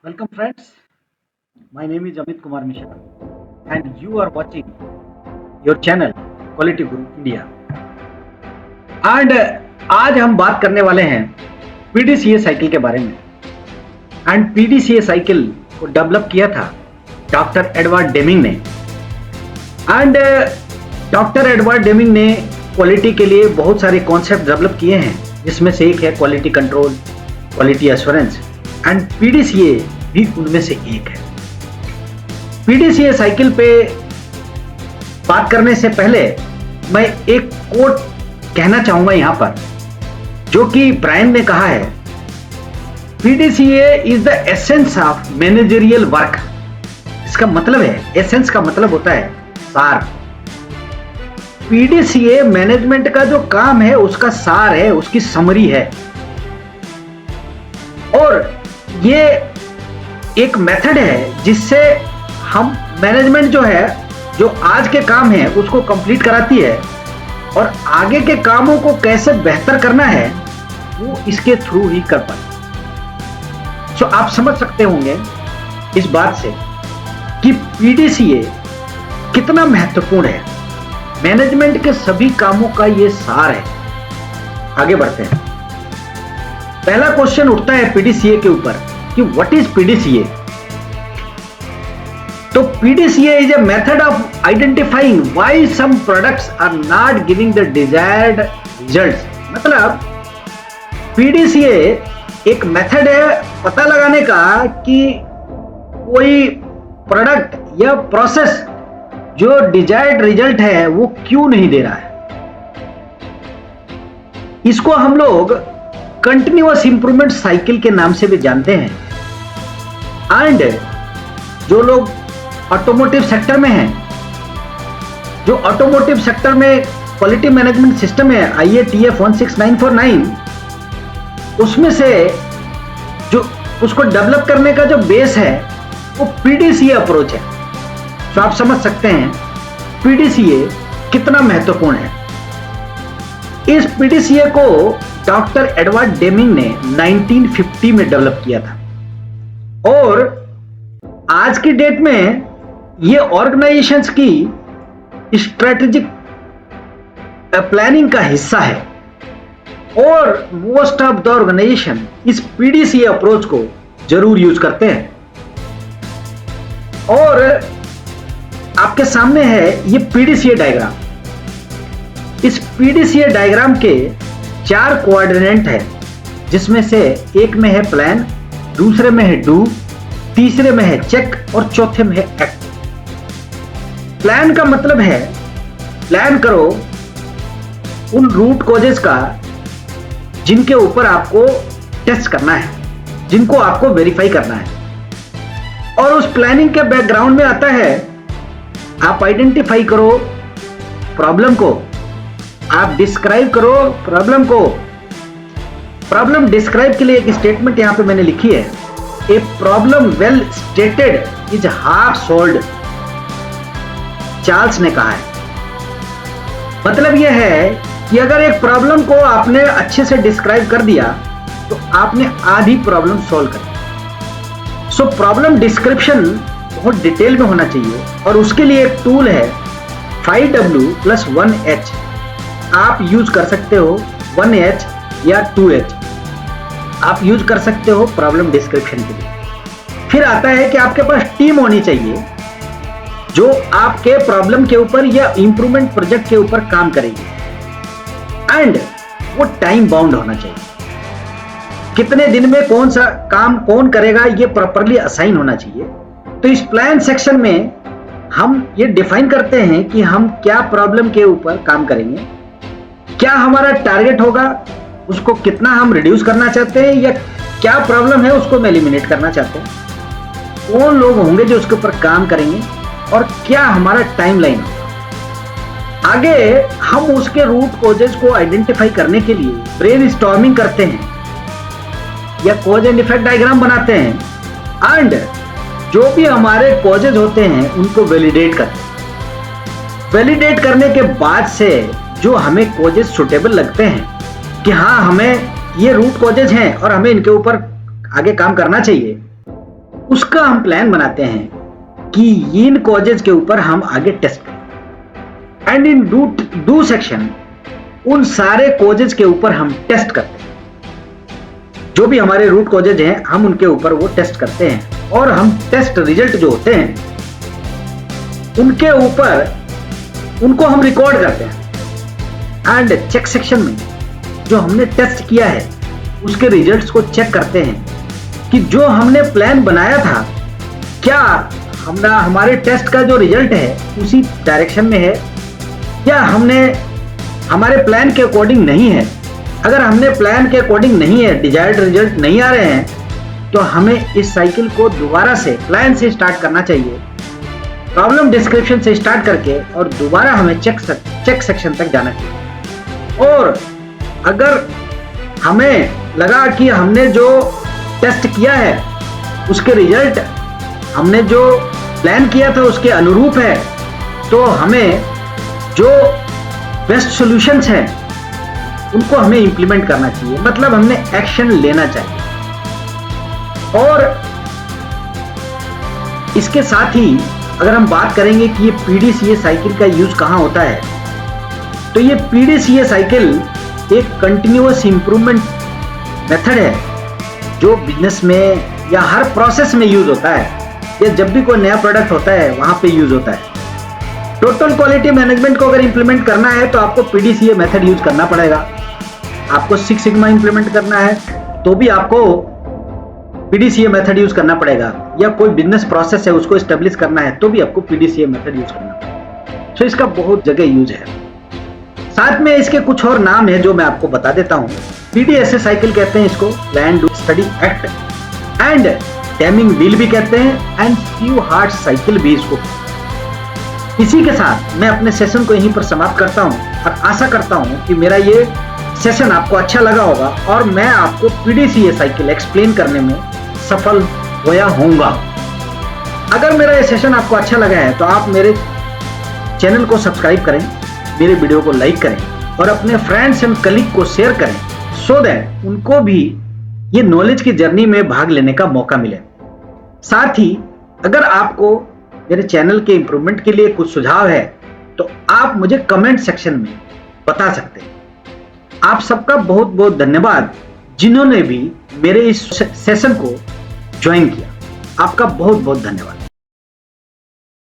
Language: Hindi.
Welcome friends, my name is Amit Kumar Mishra and you are watching your channel Quality Guru India and आज हम बात करने वाले हैं पीडीसीए साइकिल के बारे में। एंड पीडीसीए साइकिल को डेवलप किया था डॉक्टर एडवर्ड डेमिंग ने। एंड डॉक्टर एडवर्ड डेमिंग ने क्वालिटी के लिए बहुत सारे कॉन्सेप्ट डेवलप किए हैं, जिसमें से एक है quality control, quality assurance, and PDCA भी उनमें से एक है। पीडीसीए साइकिल पे बात करने से पहले मैं एक कोट कहना चाहूंगा यहां पर, जो कि ब्रायन ने कहा है, PDCA is the essence of managerial work. इसका मतलब है, एसेंस का मतलब होता है सार। पीडीसीए मैनेजमेंट का जो काम है उसका सार है, उसकी समरी है। और ये एक मेथड है जिससे हम मैनेजमेंट जो है, जो आज के काम है उसको कंप्लीट कराती है, और आगे के कामों को कैसे बेहतर करना है वो इसके थ्रू ही कर पाते। सो आप समझ सकते होंगे इस बात से कि पीडीसीए कितना महत्वपूर्ण है। मैनेजमेंट के सभी कामों का ये सार है। आगे बढ़ते हैं। पहला क्वेश्चन उठता है पीडीसीए के ऊपर कि व्हाट इज पीडीसीए। तो PDCA is a method of identifying why some products are not giving the desired results. मतलब पीडीसीए एक मेथड है पता लगाने का कि कोई प्रोडक्ट या प्रोसेस जो डिजायर्ड रिजल्ट है वो क्यों नहीं दे रहा है। इसको हम लोग कंटिन्यूअस इंप्रूवमेंट साइकिल के नाम से भी जानते हैं। एंड जो लोग ऑटोमोटिव सेक्टर में हैं, जो ऑटोमोटिव सेक्टर में क्वालिटी मैनेजमेंट सिस्टम है IATF 16949, उसमें से जो उसको डेवलप करने का जो बेस है वो पीडीसीए अप्रोच है। तो आप समझ सकते हैं पीडीसीए कितना महत्वपूर्ण है। इस पीडीसीए को डॉक्टर एडवर्ड डेमिंग ने 1950 में डेवलप किया था, और आज की डेट में ये ऑर्गेनाइजेशंस की स्ट्रेटेजिक प्लानिंग का हिस्सा है, और मोस्ट ऑफ द ऑर्गेनाइजेशन इस पीडीसीए अप्रोच को जरूर यूज करते हैं। और आपके सामने है ये पीडीसीए डायग्राम। इस पीडीसीए डायग्राम के 4 कोऑर्डिनेट है, जिसमें से एक में है प्लान, दूसरे में है डू, तीसरे में है चेक और चौथे में है एक्ट। प्लान का मतलब है प्लान करो उन रूट कॉजेस का जिनके ऊपर आपको टेस्ट करना है, जिनको आपको वेरीफाई करना है। और उस प्लानिंग के बैकग्राउंड में आता है आप आइडेंटिफाई करो प्रॉब्लम को, आप डिस्क्राइब करो प्रॉब्लम को। प्रॉब्लम डिस्क्राइब के लिए एक स्टेटमेंट यहां पे मैंने लिखी है, a problem well stated is half solved, Charles ने कहा है। मतलब यह है कि अगर एक प्रॉब्लम को आपने अच्छे से डिस्क्राइब कर दिया तो आपने आधी प्रॉब्लम सॉल्व कर दी। सो प्रॉब्लम डिस्क्रिप्शन बहुत डिटेल में होना चाहिए, और उसके लिए एक टूल है 5W + 1H। आप यूज कर सकते हो 1H या 2H, आप यूज कर सकते हो प्रॉब्लम डिस्क्रिप्शन के लिए। फिर आता है कि आपके पास टीम होनी चाहिए जो आपके प्रॉब्लम के ऊपर या इंप्रूवमेंट प्रोजेक्ट के ऊपर काम करेगी, एंड वो टाइम बाउंड होना चाहिए। कितने दिन में कौन सा काम कौन करेगा ये प्रॉपरली असाइन होना चाहिए। तो इस प्लान सेक्शन में हम ये डिफाइन करते हैं कि हम क्या प्रॉब्लम के ऊपर काम करेंगे, क्या हमारा टारगेट होगा, उसको कितना हम रिड्यूस करना चाहते हैं, या क्या प्रॉब्लम है उसको हम एलिमिनेट करना चाहते हैं, कौन लोग होंगे जो उसके ऊपर काम करेंगे, और क्या हमारा टाइमलाइन होगा। आगे हम उसके रूट कॉजेज को आइडेंटिफाई करने के लिए ब्रेनस्टॉर्मिंग करते हैं या कॉज एंड इफेक्ट डायग्राम बनाते हैं, एंड जो भी हमारे कॉजेज होते हैं उनको वैलिडेट करते हैं। वैलिडेट करने के बाद से जो हमें कॉजेज सुटेबल लगते हैं कि हाँ हमें ये रूट कॉजेज हैं और हमें इनके ऊपर आगे काम करना चाहिए, उसका हम प्लान बनाते हैं कि इन कॉजेज के ऊपर हम आगे टेस्ट करें। एंड इन डू सेक्शन उन सारे कॉजेज के ऊपर हम टेस्ट करते हैं। जो भी हमारे रूट कॉजेज हैं हम उनके ऊपर वो टेस्ट करते हैं और हम टेस्ट रिजल्ट जो होते हैं उनके ऊपर उनको हम रिकॉर्ड करते हैं। एंड चेक सेक्शन में जो हमने टेस्ट किया है उसके रिजल्ट्स को चेक करते हैं कि जो हमने प्लान बनाया था क्या हमारे टेस्ट का जो रिजल्ट है उसी डायरेक्शन में है या हमने हमारे प्लान के अकॉर्डिंग नहीं है। अगर हमने प्लान के अकॉर्डिंग नहीं है, डिजायर्ड रिजल्ट नहीं आ रहे हैं, तो हमें इस साइकिल को दोबारा से प्लान से स्टार्ट करना चाहिए, प्रॉब्लम डिस्क्रिप्शन से स्टार्ट करके, और दोबारा हमें चेक सेक्शन तक जाना चाहिए। और अगर हमें लगा कि हमने जो टेस्ट किया है उसके रिजल्ट हमने जो प्लान किया था उसके अनुरूप है, तो हमें जो बेस्ट सॉल्यूशंस हैं उनको हमें इंप्लीमेंट करना चाहिए, मतलब हमने एक्शन लेना चाहिए। और इसके साथ ही अगर हम बात करेंगे कि ये पीडीसीए साइकिल का यूज कहां होता है, तो ये पीडीसीए साइकिल एक कंटिन्यूअस इंप्रूवमेंट मेथड है जो बिजनेस में या हर प्रोसेस में यूज होता है, या जब भी कोई नया प्रोडक्ट होता है वहां पे यूज होता है। टोटल क्वालिटी मैनेजमेंट को अगर इंप्लीमेंट करना है तो आपको पीडीसीए मेथड यूज करना पड़ेगा। आपको सिक्स सिग्मा इंप्लीमेंट करना है तो भी आपको पीडीसीए मेथड यूज करना पड़ेगा, या कोई बिजनेस प्रोसेस है उसको एस्टेब्लिश करना है तो भी आपको पीडीसीए मेथड यूज करना पड़ेगा। तो इसका बहुत जगह यूज है। साथ में इसके कुछ और नाम है जो मैं आपको बता देता हूं। पीडीएसए साइकिल कहते हैं इसको, plan do study act, and timing wheel भी कहते हैं, एंड फ्यू हार्ट साइकिल भी इसको। इसी के साथ मैं अपने सेशन को यहीं पर समाप्त करता हूं और आशा करता हूं कि मेरा ये सेशन आपको अच्छा लगा होगा और मैं आपको पीडीसीए साइकिल एक्सप्लेन करने में सफल होया होऊंगा। अगर मेरा ये सेशन आपको अच्छा लगा है तो आप मेरे चैनल को सब्सक्राइब करें, मेरे वीडियो को लाइक करें और अपने फ्रेंड्स एंड कलीग को शेयर करें, सो दैट उनको भी ये नॉलेज की जर्नी में भाग लेने का मौका मिले। साथ ही अगर आपको मेरे चैनल के इंप्रूवमेंट के लिए कुछ सुझाव है तो आप मुझे कमेंट सेक्शन में बता सकते हैं। आप सबका बहुत बहुत धन्यवाद जिन्होंने भी मेरे इस सेशन को ज्वाइन किया। आपका बहुत बहुत धन्यवाद।